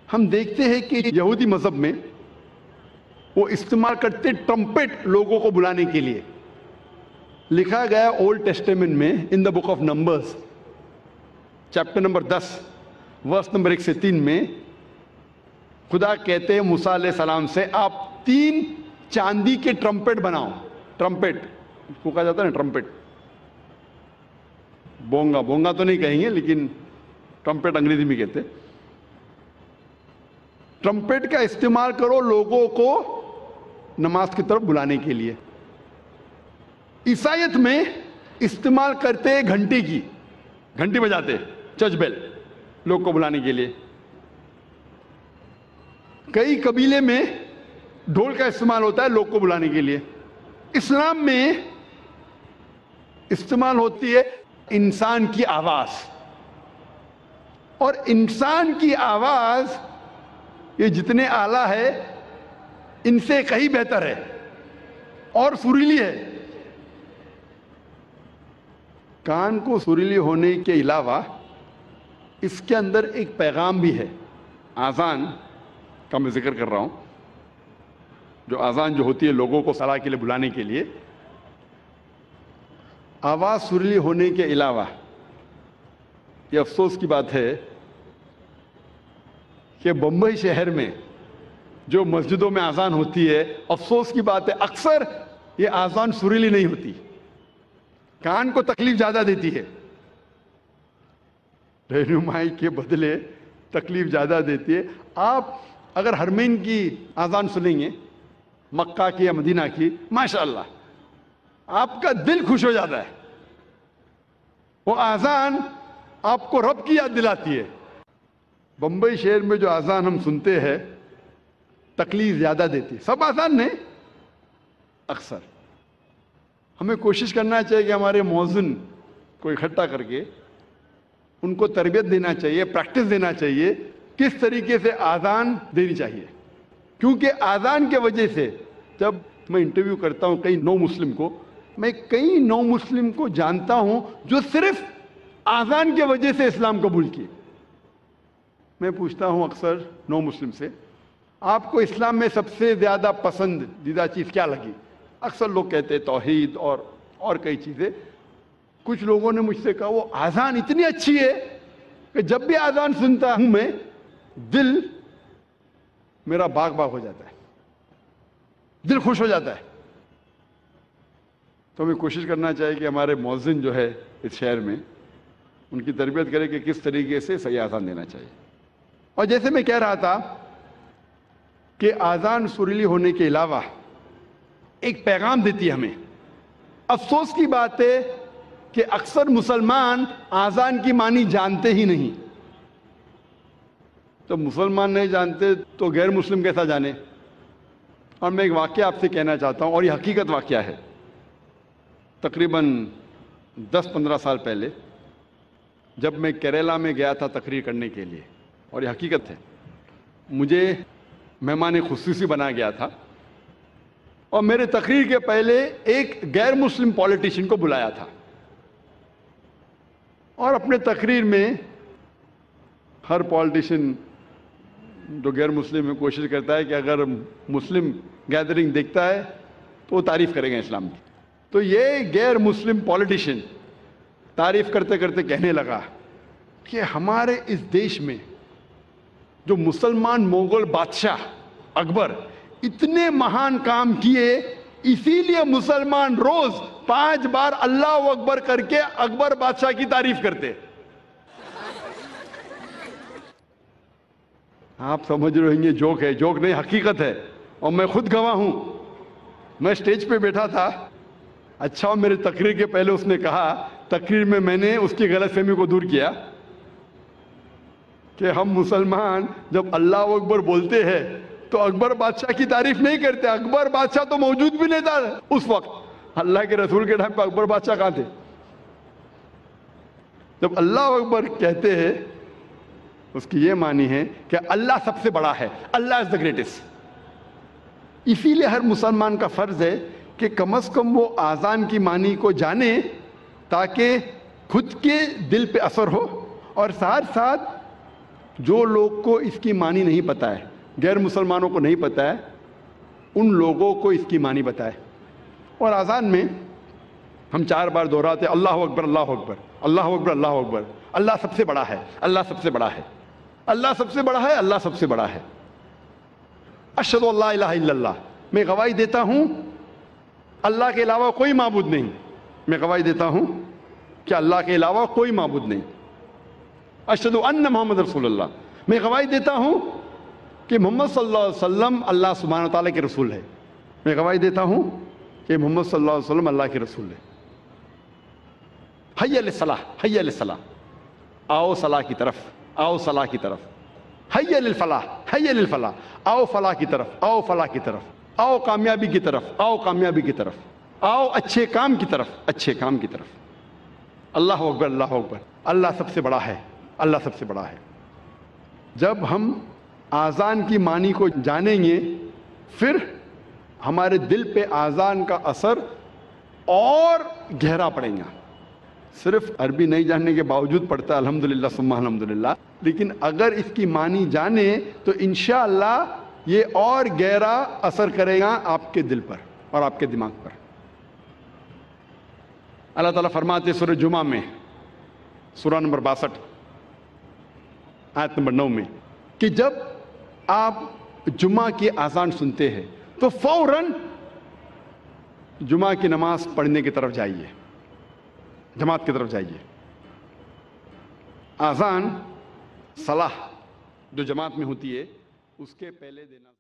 ہم دیکھتے ہیں کہ یہودی مذہب میں وہ استعمال کرتے ٹرمپٹ لوگوں کو بلانے کے لیے. لکھا گیا اولڈ ٹیسٹیمنٹ میں in the book of Numbers chapter number 10 verse number 1 سے 3 میں خدا کہتے ہیں موسیٰ علیہ السلام سے آپ 3 چاندی کے ٹرمپٹ بناؤ. ٹرمپٹ اس کو کہا جاتا ہے نا, ٹرمپٹ. بونگا تو نہیں کہیں گے لیکن ٹرمپٹ انگریزی میں کہتے. ٹرمپٹ کا استعمال کرو لوگوں کو نماز کی طرف بلانے کے لیے. عیسائیت میں استعمال کرتے گھنٹی بجاتے, چرچ بیل, لوگ کو بلانے کے لیے. کئی قبیلے میں ڈھول کا استعمال ہوتا ہے لوگ کو بلانے کے لیے. اسلام میں استعمال ہوتی ہے انسان کی آواز, اور انسان کی آواز یہ جتنے اعلیٰ ہے ان سے کہیں بہتر ہے اور سریلی ہے. کان کو سریلی ہونے کے علاوہ اس کے اندر ایک پیغام بھی ہے. آذان کا میں ذکر کر رہا ہوں, جو آذان جو ہوتی ہے لوگوں کو صلاح کے لیے بلانے کے لیے. آواز سریلی ہونے کے علاوہ یہ افسوس کی بات ہے کہ بمبئی شہر میں جو مسجدوں میں آذان ہوتی ہے, افسوس کی بات ہے اکثر یہ آذان سریلی نہیں ہوتی, کان کو تکلیف زیادہ دیتی ہے. رہنمائی کے بدلے تکلیف زیادہ دیتی ہے. آپ اگر حرمین کی آذان سنیں گے, مکہ کی یا مدینہ کی, ماشاءاللہ آپ کا دل خوش ہو جاتا ہے. وہ آذان آپ کو رب کی یاد دلاتی ہے. بمبئی شہر میں جو آذان ہم سنتے ہیں تکلیف زیادہ دیتی ہے. سب آذان نہیں, اکثر. ہمیں کوشش کرنا چاہیے کہ ہمارے مؤذن کو اکٹھا کر کے ان کو تربیت دینا چاہیے, پریکٹس دینا چاہیے کس طریقے سے آذان دینی چاہیے. کیونکہ آذان کے وجہ سے جب میں انٹرویو کرتا ہوں کئی نو مسلم کو, میں کئی نو مسلم کو جانتا ہوں جو صرف آذان کے وجہ سے اسلام قبول کیے. میں پوچھتا ہوں اکثر نو مسلم سے, آپ کو اسلام میں سب سے زیادہ پسندیدہ چیز کیا لگی؟ اکثر لوگ کہتے ہیں توحید اور کئی چیزیں. کچھ لوگوں نے مجھ سے کہا وہ آذان اتنی اچھی ہے کہ جب بھی آذان سنتا ہوں میں دل میرا باغ ہو جاتا ہے, دل خوش ہو جاتا ہے. تو ہمیں کوشش کرنا چاہیے کہ ہمارے مؤذن جو ہے اس شہر میں ان کی تربیت کرے کہ کس طریقے سے صحیح آذان دینا چاہیے. اور جیسے میں کہہ رہا تھا کہ آذان سریلی ہونے کے علاوہ ایک پیغام دیتی ہے ہمیں. افسوس کی بات ہے کہ اکثر مسلمان آذان کی معنی جانتے ہی نہیں. تو مسلمان نہیں جانتے تو غیر مسلم کیسا جانے. اور میں ایک واقعہ آپ سے کہنا چاہتا ہوں, اور یہ حقیقت واقعہ ہے. تقریباً 10-15 سال پہلے جب میں کیرلا میں گیا تھا تقریر کرنے کے لیے, اور یہ حقیقت ہے, مجھے مہمان خصوصی بنا گیا تھا, اور میرے تقریر کے پہلے ایک غیر مسلم پولیٹیشین کو بلایا تھا. اور اپنے تقریر میں ہر پولیٹیشین جو غیر مسلم ہے کوشش کرتا ہے کہ اگر مسلم گیدرنگ دیکھتا ہے تو وہ تعریف کرے گا اسلام کی. تو یہ غیر مسلم پولیٹیشین تعریف کرتے کرتے کہنے لگا کہ ہمارے اس دیش میں جو مسلمان مغل بادشاہ اکبر اتنے مہان کام کیے, اسی لیے مسلمان روز 5 بار اللہ اکبر کر کے اکبر بادشاہ کی تعریف کرتے. آپ سمجھ رہے ہیں یہ جوک ہے, جوک نہیں حقیقت ہے, اور میں خود گواہ ہوں. میں سٹیج پہ بیٹھا تھا, اچھا میرے تقریر کے پہلے اس نے کہا, تقریر میں نے اس کی غلط فہمی کو دور کیا کہ ہم مسلمان جب اللہ اکبر بولتے ہیں تو اکبر بادشاہ کی تعریف نہیں کرتے. اکبر بادشاہ تو موجود بھی نہیں تھا اس وقت. اللہ کے رسول کے ٹائم پہ اکبر بادشاہ کہاں تھے؟ جب اللہ اکبر کہتے ہیں اس کی یہ معنی ہے کہ اللہ سب سے بڑا ہے, اللہ از دا گریٹسٹ. اسی لیے ہر مسلمان کا فرض ہے کہ کم از کم وہ آذان کی معنی کو جانے تاکہ خود کے دل پہ اثر ہو, اور ساتھ ساتھ جو لوگ کو اس کی معنی نہیں پتہ ہے، غیر مسلمانوں کو نہیں پتہ ہے، ان لوگوں کو اس کی معنی بتائے۔ اور اذان میں ہم 4 بار دہراتے اللہ اکبر اللہ اکبر اللہ اکبر اللہ اکبر، اللہ سب سے بڑا ہے، اللہ سب سے بڑا ہے، اللہ سب سے بڑا ہے، اللہ سب سے بڑا ہے۔ اشہد ان لا الہ الا اللہ، میں گواہی دیتا ہوں اللہ کے علاوہ کوئی معبود نہیں، میں گواہی دیتا ہوں کہ اللہ کے علاوہ کوئی معبود نہیں۔ اشہد ان محمد رسول اللہ، میں گواہی دیتا ہوں کہ محمد صلی اللہ علیہ وسلم اللہ سبحانہ و تعالیٰ کے رسول ہے، میں گواہی دیتا ہوں کہ محمد صلی اللہ علیہ وسلم اللہ کے رسول ہے۔ حی علی الصلاح، حی علی الصلاح، آؤ صلاح کی طرف، آؤ صلاح کی طرف۔ حی علی الفلاح، حی علی الفلاح، آؤ فلاح کی طرف، آؤ فلاح کی طرف، آؤ کامیابی کی طرف، آؤ کامیابی کی طرف، آؤ اچھے کام کی طرف، اچھے کام کی طرف۔ اللہ اکبر اللہ اکبر، اللہ سب سے بڑا ہے، اللہ سب سے بڑا ہے۔ جب ہم آذان کی معنی کو جانیں گے پھر ہمارے دل پہ آذان کا اثر اور گہرا پڑے گا۔ صرف عربی نہیں جاننے کے باوجود پڑھتا ہے الحمدللہ ثم الحمدللہ، لیکن اگر اس کی معنی جانے تو انشاءاللہ یہ اور گہرا اثر کرے گا آپ کے دل پر اور آپ کے دماغ پر۔ اللہ تعالیٰ فرماتے سورہ جمعہ میں، سورہ نمبر 62 آیت نمبر 9 میں، کہ جب آپ جمعہ کی اذان سنتے ہیں تو فوراً جمعہ کی نماز پڑھنے کی طرف جائیے، جماعت کی طرف جائیے۔ اذان صلاح جو جماعت میں ہوتی ہے اس کے پہلے دینا